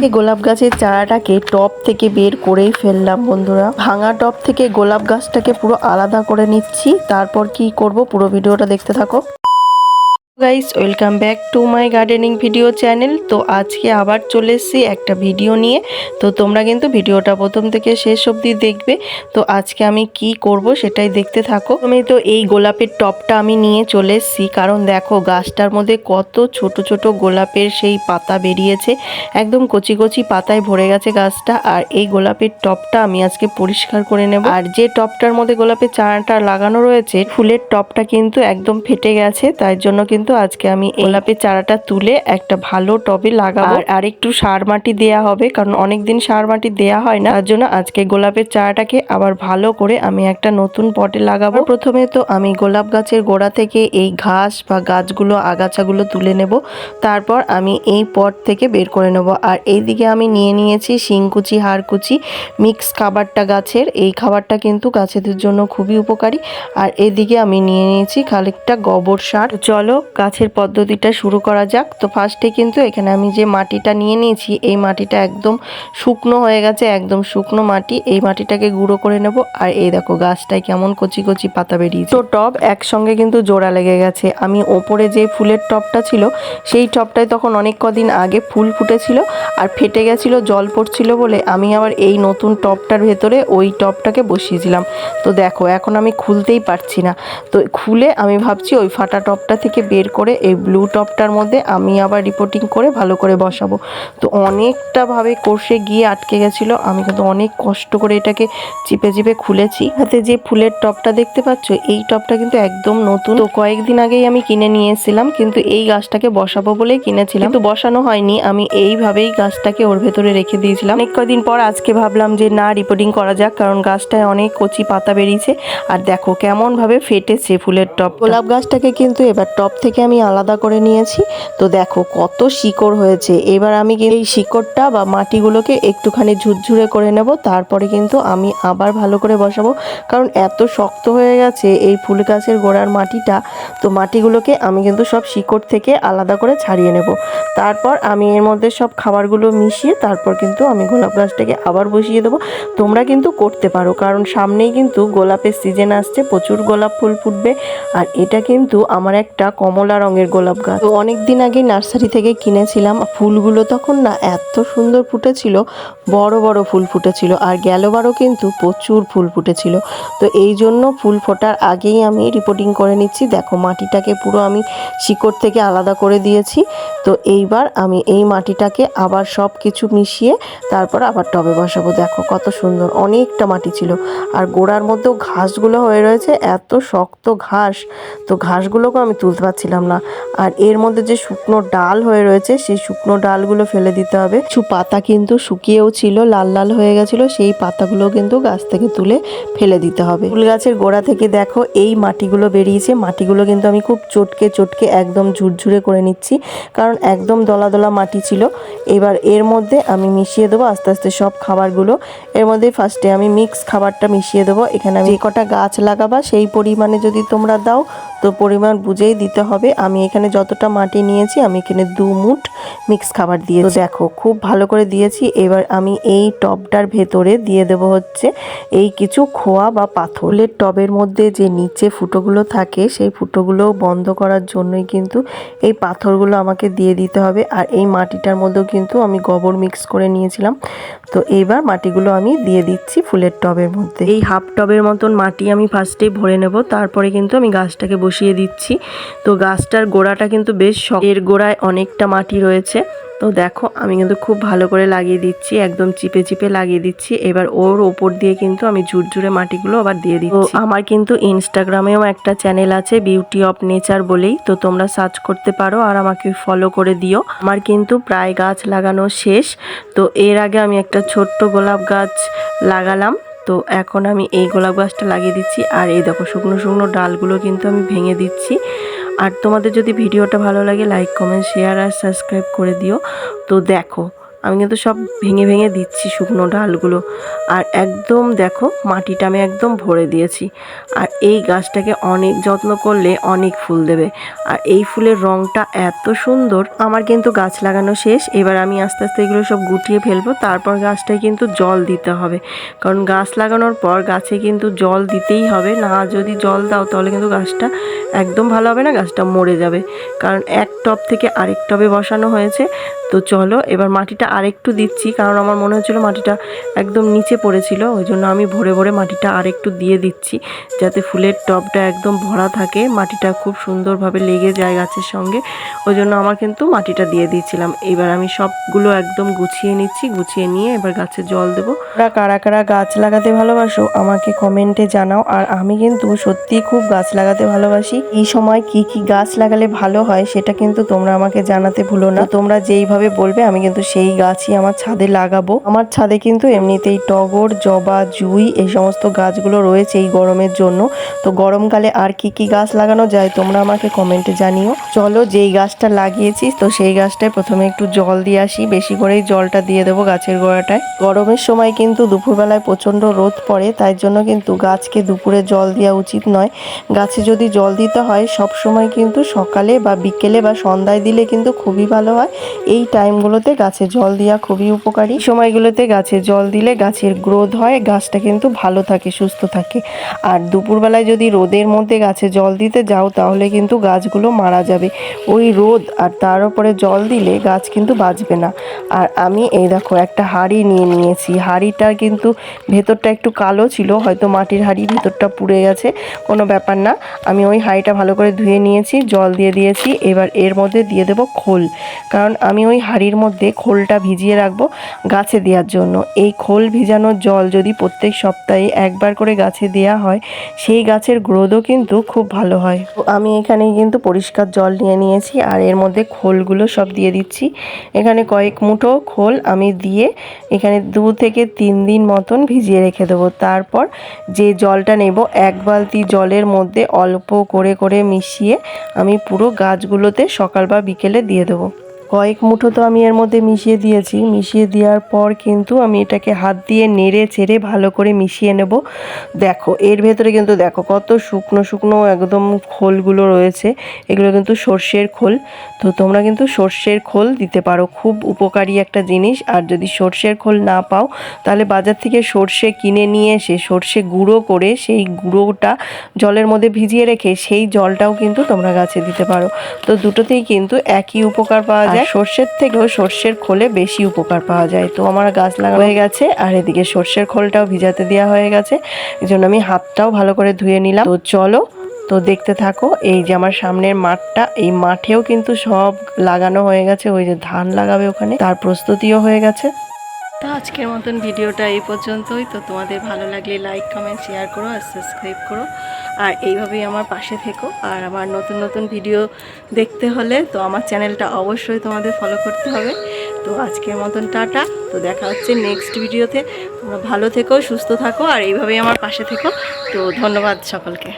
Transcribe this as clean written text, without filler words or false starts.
এই গোলাপ গাছের চারাটাকে টব থেকে বের করেই ফেললাম বন্ধুরা। ভাঙা টব থেকে গোলাপ গাছটাকে পুরো আলাদা করে নিচ্ছি। তারপর কি করব পুরো ভিডিওটা দেখতে থাকো। Guys, welcome back to my gardening video channel. তো আজকে আবার চলে এসেছি একটা ভিডিও নিয়ে। তো তোমরা কিন্তু ভিডিওটা প্রথম থেকে শেষ অবধি দেখবে। তো আজকে আমি কি করব সেটাই দেখতে থাকো। আমি তো এই গোলাপের টবটা আমি নিয়ে চলে এসেছি, কারণ দেখো গাছটার মধ্যে কত ছোট ছোট গোলাপের সেই পাতা বেরিয়েছে। একদম কচি কচি পাতায় ভরে গেছে গাছটা। আর এই গোলাপের টবটা আমি আজকে পরিষ্কার করে নেব। আর যে টবটার মধ্যে গোলাপের চারাটা লাগানো রয়েছে, ফুলের টবটা কিন্তু একদম ফেটে গেছে। তাই জন্য কিন্তু আজকে আমি গোলাপের চারাটা তুলে একটা ভালো টবে লাগাবো। আর একটু সার মাটি দেয়া হবে, কারণ অনেকদিন সার মাটি দেয়া হয় না। তার জন্য আজকে গোলাপের চারাটাকে আবার ভালো করে আমি একটা নতুন পটে লাগাবো। প্রথমে তো আমি গোলাপ গাছের গোড়া থেকে এই ঘাস বা গাছগুলো আগাছাগুলো তুলে নেব। তারপর আমি এই পট থেকে বের করে নেব। আর এইদিকে আমি নিয়ে নিয়েছি শিংকুচি, হাড়কুচি মিক্স খাবারটা গাছের। এই খাবারটা কিন্তু গাছেদের জন্য খুবই উপকারী। আর এদিকে আমি নিয়ে নিয়েছি খানিকটা গোবর সার। চলো গাছের পদ্ধতিটা শুরু করা যাক। তো ফার্স্টে কিন্তু এখানে আমি যে মাটিটা নিয়ে নিয়েছি, এই মাটিটা একদম শুকনো হয়ে গেছে, একদম শুকনো মাটি। এই মাটিটাকে গুঁড়ো করে নেব। আর এই দেখো গাছটায় কেমন কচি কচি পাতা বেরিয়েছে। তো টব একসঙ্গে কিন্তু জোড়া লেগে গেছে। আমি ওপরে যে ফুলের টবটা ছিল, সেই টবটায় তখন অনেক কদিন আগে ফুল ফুটেছিল আর ফেটে গেছিল, জল পড়ছিল বলে আমি আবার এই নতুন টবটার ভেতরে ওই টবটাকে বসিয়েছিলাম। তো দেখো এখন আমি খুলতেই পারছি না। তো খুলে আমি ভাবছি ওই ফাটা টবটা থেকে বের করে এই ব্লু টবটার মধ্যে আমি আবার রিপোর্টিং করে ভালো করে বসাবো। তো অনেকটা ভাবে কষে গিয়ে আটকে গেছিলো। আমি কিন্তু অনেক কষ্ট করে এটাকে চিপে চিপে খুলেছি। হাতে যে ফুলের টবটা দেখতে পাচ্ছ, এই টবটা কিন্তু একদম নতুন। তো কয়েকদিন আগেই আমি কিনে নিয়ে এসেছিলাম, কিন্তু এই গাছটাকে বসাবো বলেই কিনেছিলাম, কিন্তু বসানো হয়নি। আমি এইভাবেই গাছটাকে ওর ভেতরে রেখে দিয়েছিলাম। অনেক কদিন পর আজকে ভাবলাম যে না, রিপোর্টিং করা যাক, কারণ গাছটায় অনেক কচি পাতা বেরিয়েছে। আর দেখো কেমন ভাবে ফেটেছে ফুলের টব। গোলাপ গাছটাকে কিন্তু এবার টব থেকে আমি আলাদা করে নিয়েছি। তো দেখো কত শিকড় হয়েছে। এবার আমি এই শিকড়টা বা মাটিগুলোকে একটুখানি ঝুরঝুরে করে নেব। তারপরে কিন্তু আমি আবার ভালো করে বসাবো, কারণ এত শক্ত হয়ে গেছে এই ফুল গাছের গোড়ার মাটিটা। তো মাটিগুলোকে আমি কিন্তু সব শিকড় থেকে আলাদা করে ছাড়িয়ে নেব। তারপর আমি এর মধ্যে সব খাবারগুলো মিশিয়ে তারপর কিন্তু আমি গোলাপ গাছটাকে আবার বসিয়ে দেবো। তোমরা কিন্তু করতে পারো, কারণ সামনেই কিন্তু গোলাপের সিজন আসছে, প্রচুর গোলাপ ফুল ফুটবে। আর এটা কিন্তু আমার একটা কমলা রঙের গোলাপ গাছ। তো অনেকদিন আগে নার্সারি থেকে কিনেছিলাম। ফুলগুলো তখন না এত সুন্দর ফুটেছিল, বড় বড় ফুল ফুটেছিল। আর গেলবারও কিন্তু প্রচুর ফুল ফুটেছিল। তো এই জন্য ফুল ফোটার আগেই আমি রিপোর্টিং করে নিচ্ছি। দেখো মাটিটাকে পুরো আমি শিকড় থেকে আলাদা করে দিয়েছি। তো এইবার আমি এই মাটিটাকে আবার সব কিছু মিশিয়ে তারপর আবার টবে বসাবো। দেখো কত সুন্দর, অনেকটা মাটি ছিল। আর গোড়ার মধ্যেও ঘাসগুলো হয়ে রয়েছে, এত শক্ত ঘাস। তো ঘাসগুলোকে আমি তুলতে পারছিলাম না। আর এর মধ্যে যে শুকনো ডাল হয়ে রয়েছে, সেই শুকনো ডালগুলো ফেলে দিতে হবে। কিছু পাতা কিন্তু শুকিয়েও ছিল, লাল লাল হয়ে গেছিলো, সেই পাতাগুলো কিন্তু গাছ থেকে তুলে ফেলে দিতে হবে। ফুল গাছের গোড়া থেকে দেখো এই মাটিগুলো বেরিয়েছে। মাটিগুলো কিন্তু আমি খুব চটকে চটকে একদম ঝুরঝুরে করে নিচ্ছি, কারণ একদম দলা দলা মাটি ছিল। এবার এর মধ্যে আমি মিশিয়ে দেবো আস্তে আস্তে সব খাবারগুলো। এর মধ্যে ফার্স্টে আমি মিক্স খাবারটা মিশিয়ে দেবো। এখানে আমি যে কটা গাছ লাগাবা সেই পরিমাণে যদি তোমরা দাও, তো পরিমাণ বুঝেই দিতে হবে। আমি এখানে যতটা মাটি নিয়েছি, আমি এখানে 2 মুঠ মিক্স খাবার দিয়েছি। দেখো খুব ভালো করে দিয়েছি। এবার আমি এই টবটার ভেতরে দিয়ে দেবো হচ্ছে এই কিছু খোয়া বা পাথরের। টবের মধ্যে যে নিচে ফুটোগুলো থাকে, সেই ফুটোগুলো বন্ধ করার জন্যই কিন্তু এই পাথরগুলো আমাকে দিয়ে দিতে হবে। আর এই মাটিটার মধ্যেও কিন্তু আমি গোবর মিক্স করে নিয়েছিলাম। তো এইবার মাটিগুলো আমি দিয়ে দিচ্ছি ফুলের টবের মধ্যে। এই হাফ টবের মতন মাটি আমি ফার্স্টেই ভরে নেব। তারপরে কিন্তু আমি গাছটাকে বসিয়ে দিচ্ছি। তো গাছটার গোড়াটা কিন্তু বেশ শক্ত, এর গোড়ায় অনেকটা মাটি রয়েছে। তো দেখো আমি কিন্তু খুব ভালো করে লাগিয়ে দিচ্ছি, একদম চিপে চিপে লাগিয়ে দিচ্ছি। এবার ওর ওপর দিয়ে কিন্তু আমি ঝুরঝুরে মাটিগুলো আবার দিয়ে দিচ্ছি। আমার কিন্তু ইনস্টাগ্রামেও একটা চ্যানেল আছে, বিউটি অফ নেচার বলেই। তো তোমরা সার্চ করতে পারো আর আমাকে ফলো করে দিও। আমার কিন্তু প্রায় গাছ লাগানো শেষ। তো এর আগে আমি একটা ছোট্ট গোলাপ গাছ লাগালাম। তো এখন আমি এই গোলাপ গাছটা লাগিয়ে দিচ্ছি। আর এই দেখো শুকনো শুকনো ডালগুলো কিন্তু আমি ভেঙে দিচ্ছি। আর তোমাদের যদি ভিডিওটা ভালো লাগে, লাইক কমেন্ট শেয়ার আর সাবস্ক্রাইব করে দিও। তো দেখো আমি কিন্তু সব ভেঙে ভেঙে দিচ্ছি শুকনো ডালগুলো। আর একদম দেখো মাটিটা আমি একদম ভরে দিয়েছি। আর এই গাছটাকে অনেক যত্ন করলে অনেক ফুল দেবে। আর এই ফুলের রঙটা এত সুন্দর। আমার কিন্তু গাছ লাগানো শেষ। এবার আমি আস্তে আস্তে এগুলো সব গুটিয়ে ফেলবো। তারপর গাছটায় কিন্তু জল দিতে হবে, কারণ গাছ লাগানোর পর গাছে কিন্তু জল দিতেই হবে। না যদি জল দাও তাহলে কিন্তু গাছটা একদম ভালো হবে না, গাছটা মরে যাবে। কারণ এক টব থেকে আরেক টবে বসানো হয়েছে। তো চলো এবার মাটিটা আরেকটু দিচ্ছি, কারণ আমার মনে হচ্ছিলো মাটিটা একদম নিচে পড়েছিল, ওই জন্য আমি ভরে ভরে মাটিটা আরেকটু দিয়ে দিচ্ছি, যাতে ফুলের টবটা একদম ভরা থাকে, মাটিটা খুব সুন্দরভাবে লেগে যায় গাছের সঙ্গে। ওই জন্য আমার কিন্তু মাটিটা দিয়ে দিয়েছিলাম। এবার আমি সবগুলো একদম গুছিয়ে নিচ্ছি, গুছিয়ে নিয়ে এবার গাছে জল দেবো। কারা কারা গাছ লাগাতে ভালোবাসো আমাকে কমেন্টে জানাও। আর আমি কিন্তু সত্যি খুব গাছ লাগাতে ভালোবাসি। এই সময় কি কি গাছ লাগালে ভালো হয় সেটা কিন্তু তোমরা আমাকে জানাতে ভুলো না। তোমরা যেইভাবে বলবে আমি কিন্তু সেই গাছই আমার ছাদে লাগাবো। আমার ছাদে কিন্তু এমনিতেই টগর, জবা, জুঁই এই সমস্ত গাছগুলো রয়েছে এই গরমের জন্য। তো গরমকালে আর কি কি গাছ লাগানো যায় তোমরা আমাকে কমেন্টে জানিও। চলো যেই গাছটা লাগিয়েছি তো সেই গাছটায় প্রথমে একটু জল দিয়ে আসি, বেশি করেই জলটা দিয়ে দেবো গাছের গোড়াটায়। গরমের সময় কিন্তু দুপুরবেলায় প্রচণ্ড রোদ পড়ে, তাই জন্য কিন্তু গাছকে দুপুরে জল দেওয়া উচিত নয়। গাছে যদি জল দিতে হয় সব সময় কিন্তু সকালে বা বিকেলে বা সন্ধ্যায় দিলে কিন্তু খুবই ভালো হয়। এই টাইমগুলোতে গাছে জল দেওয়া খুবই উপকারী। সময়গুলোতে গাছে জল দিলে গাছের গ্রোথ হয়, গাছটা কিন্তু ভালো থাকে, সুস্থ থাকে। আর দুপুরবেলায় যদি রোদের মধ্যে গাছে জল দিতে যাও তাহলে কিন্তু গাছগুলো মারা যাবে। ওই রোদ আর তার উপরে জল দিলে গাছ কিন্তু বাঁচবে না। আর আমি এই দেখো একটা হাঁড়ি নিয়ে নিয়েছি। হাঁড়িটার কিন্তু ভেতরটা একটু কালো ছিল, হয়তো মাটির হাঁড়ি, ভেতরটা পুড়ে গেছে, কোনো ব্যাপার না। আমি ওই হাঁড়িটা ভালো করে ধুয়ে নিয়েছি, জল দিয়ে দিয়েছি। এবার এর মধ্যে দিয়ে দেবো খোল, কারণ আমি ওই হাঁড়ির মধ্যে খোলটা ভিজিয়ে রাখবো গাছে দেওয়ার জন্য। এই খোল ভিজানোর জল যদি প্রত্যেক সপ্তাহে একবার করে গাছে দেওয়া হয় সেই গাছের গ্রোথও কিন্তু খুব ভালো হয়। তো আমি এখানে কিন্তু পরিষ্কার জল নিয়ে নিয়েছি আর এর মধ্যে খোলগুলো সব দিয়ে দিচ্ছি। এখানে কয়েক মুঠো খোল আমি দিয়ে এখানে 2 থেকে 3 দিন মতন ভিজিয়ে রেখে দেবো। তারপর যে জলটা নেব, 1 বালতি জলের মধ্যে অল্প করে করে মিশিয়ে আমি পুরো গাছগুলোতে সকাল বা বিকেলে দিয়ে দেবো। কয়েক মুঠো তো আমি এর মধ্যে মিশিয়ে দিয়েছি। মিশিয়ে দেওয়ার পর কিন্তু আমি এটাকে হাত দিয়ে নেড়ে চেড়ে ভালো করে মিশিয়ে নেব। দেখো এর ভেতরে কিন্তু দেখো কত শুকনো শুকনো একদম খোলগুলো রয়েছে, এগুলো কিন্তু সর্ষের খোল। তো তোমরা কিন্তু সর্ষের খোল দিতে পারো, খুব উপকারী একটা জিনিস। আর যদি সর্ষের খোল না পাও তাহলে বাজার থেকে সর্ষে কিনে নিয়ে এসে সর্ষে গুঁড়ো করে সেই গুঁড়োটা জলের মধ্যে ভিজিয়ে রেখে সেই জলটাও কিন্তু তোমরা গাছে দিতে পারো। তো দুটোতেই কিন্তু একই উপকার পাওয়া যায়। সর্ষের থেকেও সর্ষের খোলে বেশি উপকার পাওয়া যায়। তো আমার গাছ লাগানো হয়ে গেছে আর এদিকে সর্ষের খোলটাও ভিজাতে দেওয়া হয়ে গেছে, এই জন্য আমি হাতটাও ভালো করে ধুয়ে নিলাম। তো চলো তো দেখতে থাকো। এই যে আমার সামনের মাঠটা, এই মাঠেও কিন্তু সব লাগানো হয়ে গেছে, ওই যে ধান লাগাবে ওখানে, তার প্রস্তুতিও হয়ে গেছে। তো আজকের মতন ভিডিওটা এই পর্যন্তই। তো তোমাদের ভালো লাগলে লাইক, কমেন্ট, শেয়ার করো আর সাবস্ক্রাইব করো। আর এইভাবেই আমার পাশে থেকো। আর আমার নতুন নতুন ভিডিও দেখতে হলে তো আমার চ্যানেলটা অবশ্যই তোমাদের ফলো করতে হবে। তো আজকের মতন টাটা। তো দেখা হচ্ছে নেক্সট ভিডিওতে। তোমরা ভালো থেকো, সুস্থ থাকো আর এইভাবেই আমার পাশে থেকো। তো ধন্যবাদ সকলকে।